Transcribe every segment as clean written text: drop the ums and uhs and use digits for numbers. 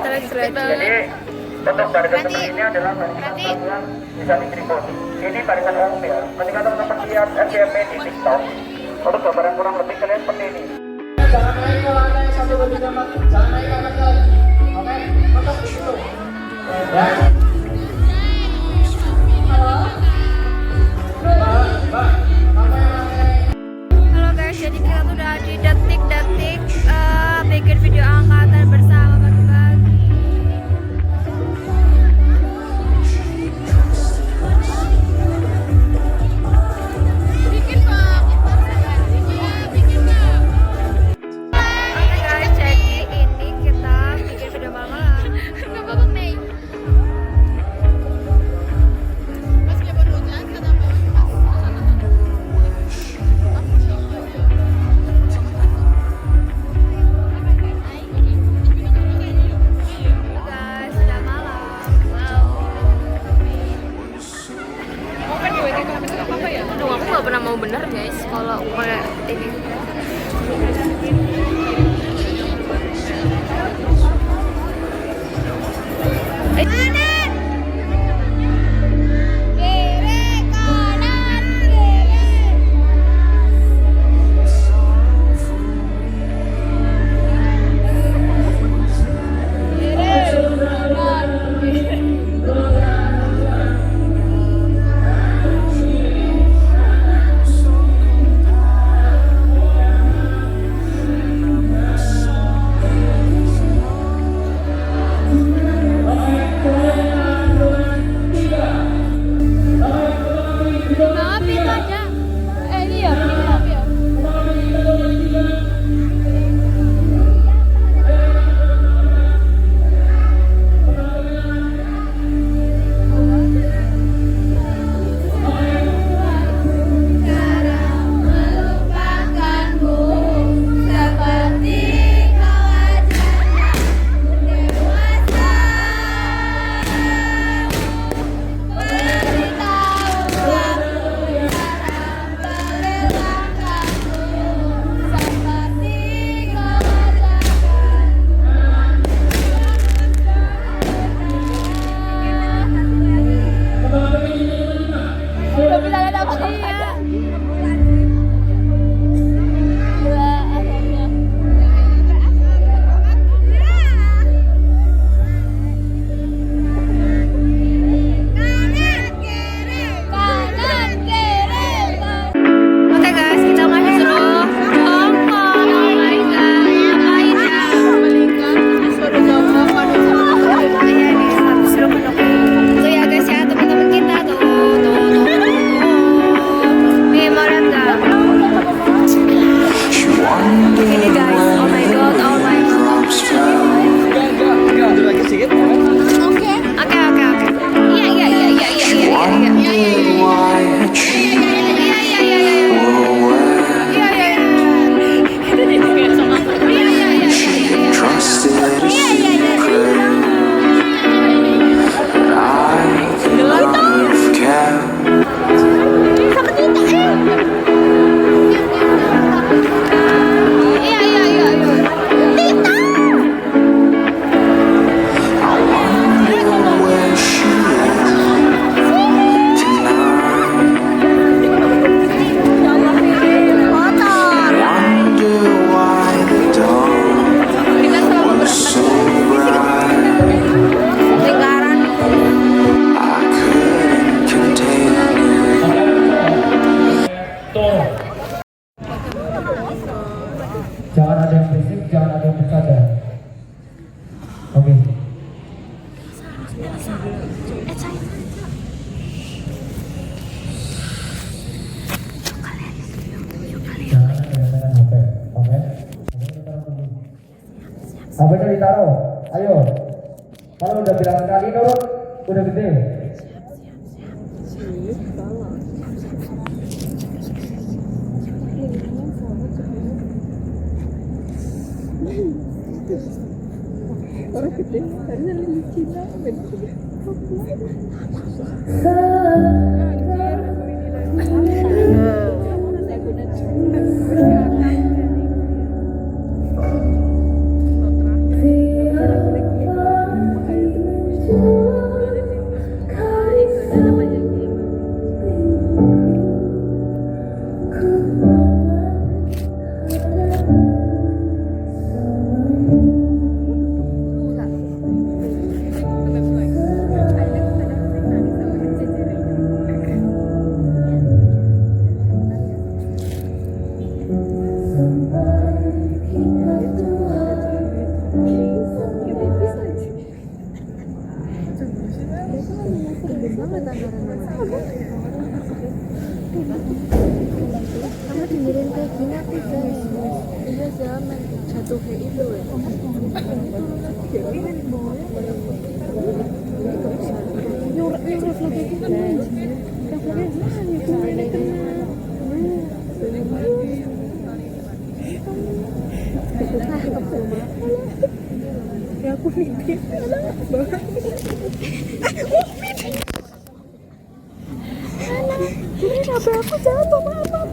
Jadi untuk barisan seperti ini adalah barisan yang bisa ditribun. Ini barisan umum ya. Ketika teman-teman lihat FYP di TikTok, untuk gambaran kurang lebih kalian seperti ini. Jangan naik kalau ada yang satu lebih cepat. Jangan naik akan kali. Oke, untuk itu. Ya. Halo. Mbak. Halo guys, jadi kita tuh udah di detik-detik bikin video angkatan bersama pagi-pagi. Bikin Pak. Oke guys, jadi ini kita bikin video malam-malam. Kenapa Bang Mei? Mau bener guys kalau kayak ini. Jangan ada yang berisik, jangan ada yang bercanda. Oke. Jangan ada yang main HP. Oke. HP-nya ditaruh. Ayo. Kalau udah bilang sekali nurut, udah gede. Orang gede, harusnya lebih cinta. Kamu dengerin kayak gini aku guys. Iya zaman jatuh kayak itu ya. Ya aku mikir ini HP aku jatuh mama.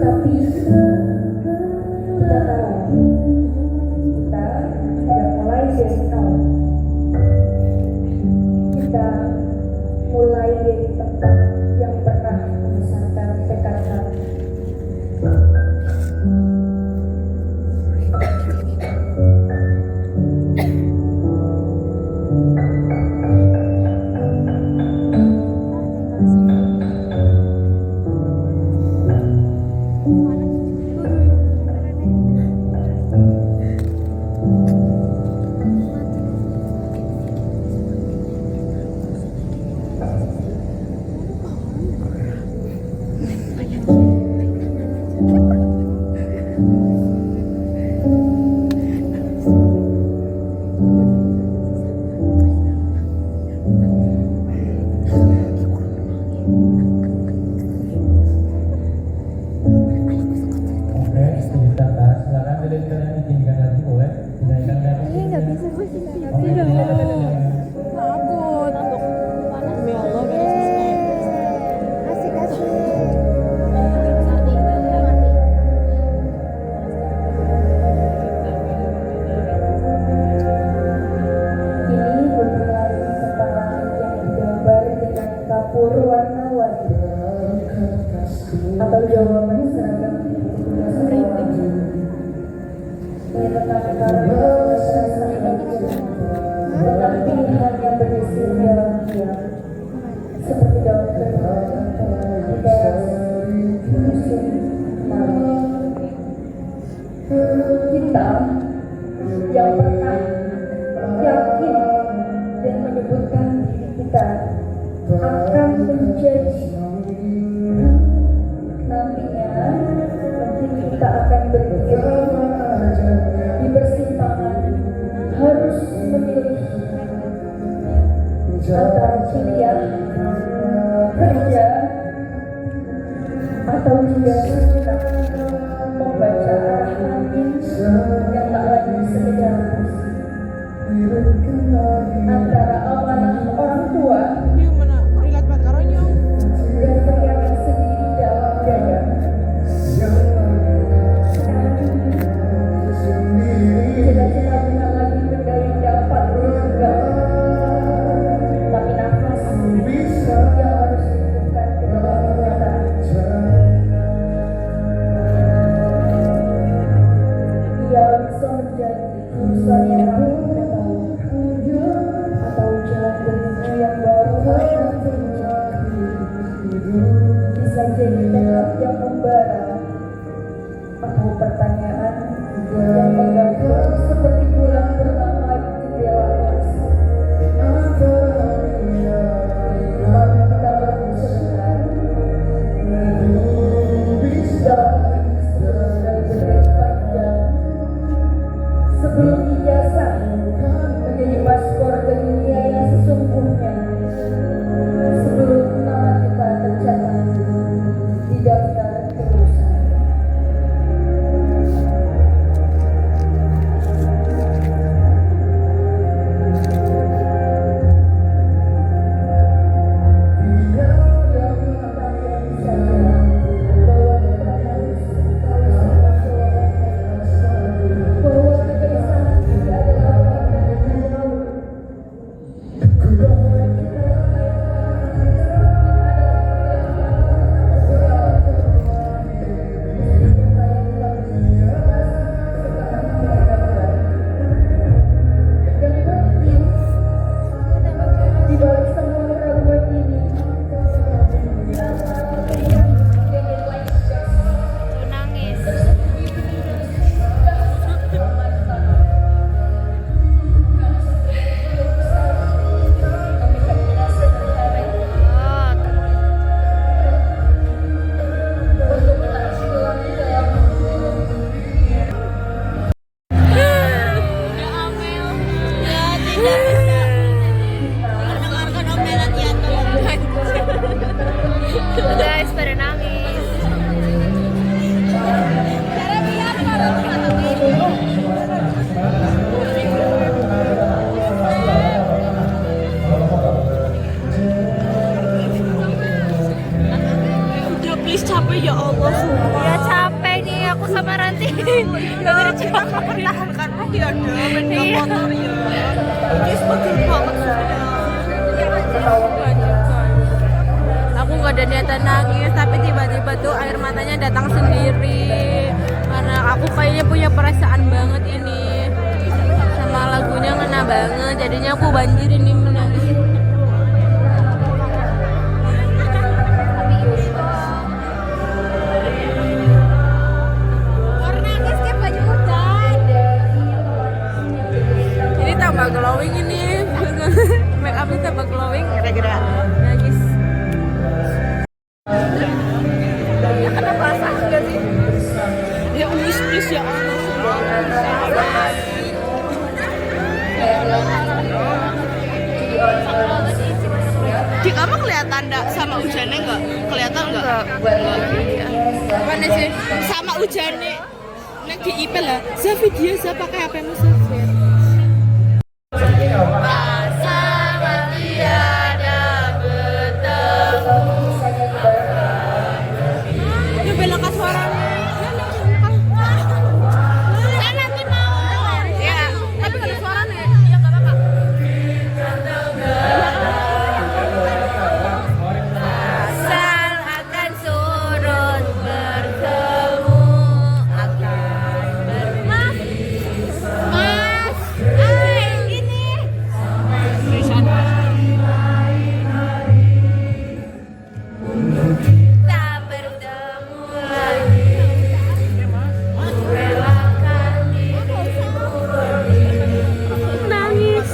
Tapi kita tahu kita tidak mulai dari nol. Kita mulai dari tempat yang pernah membesarkan tekad hati. Oke, kita bahas. Silakan beliau yang izinkan lagi boleh dinaikkan ke atas. Ini nggak bisa gue sih. Oke, silakan. Takut. Demi Allah, Asik asik. Ini berlari setelah yang digambar dengan kapur warna-warni atau jawaban seragam warna. Ini tentang karya rasa tentang pilihan yang berisi dalam diam seperti daun kering di teras musim malam. Kita yang pernah yakin dan menyebutkan diri kita akan menjadi nantinya mungkin kita akan berdiri di persimpangan harus memilih antara kuliah, kerja, atau juga sejenak membaca arah angin yang tak lagi sekedar antara amanah orang tua Yung mana relate banget karo nyong. dan keriangan sendiri dalam dada. Cita-cita bukan lagi benda yang dapat digenggam, tapi nafas Ya capek nih aku sama Ranti. Dengerin cuma Mempertahankan lagi ada benda Iya. motor ya. Ini semakin banget sudah. Aku nggak ada niatan nangis, tapi tiba-tiba tuh air matanya datang sendiri. Karena aku kayaknya punya perasaan banget ini sama lagunya ngena banget. Jadinya aku banjir ini menangis. Ini tambah glowing ini. Make up ini tambah glowing. Gara-gara nangis. Ya kena perasaan gak sih? Ya please ya Allah. Di kamu kelihatan enggak sama hujannya enggak? Kelihatan enggak? Mana sih? Sama hujannya. Nek di IP lah. Saya video saya pakai HP-mu Safir. Ya bela ke suaranya. Saya nanti mau. Ya, tapi kalau suaranya ya enggak apa-apa. Asal akan surut bertemu akan bermas. Ini. Tak bertemu lagi. Relakan diriku Nangis.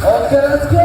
Okay, let's go.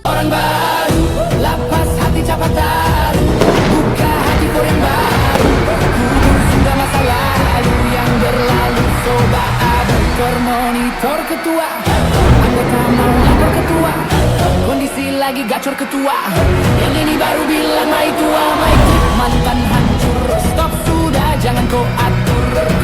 Orang baru, lapas hati capat taruh, buka hati for yang baru. Kubur sudah masa lalu yang berlalu, soba abutor monitor ketua. Anggota mau lapor ketua, kondisi lagi gacor ketua. Yang ini baru bilang mai tua, mantan hancur, stop sudah jangan kau atur.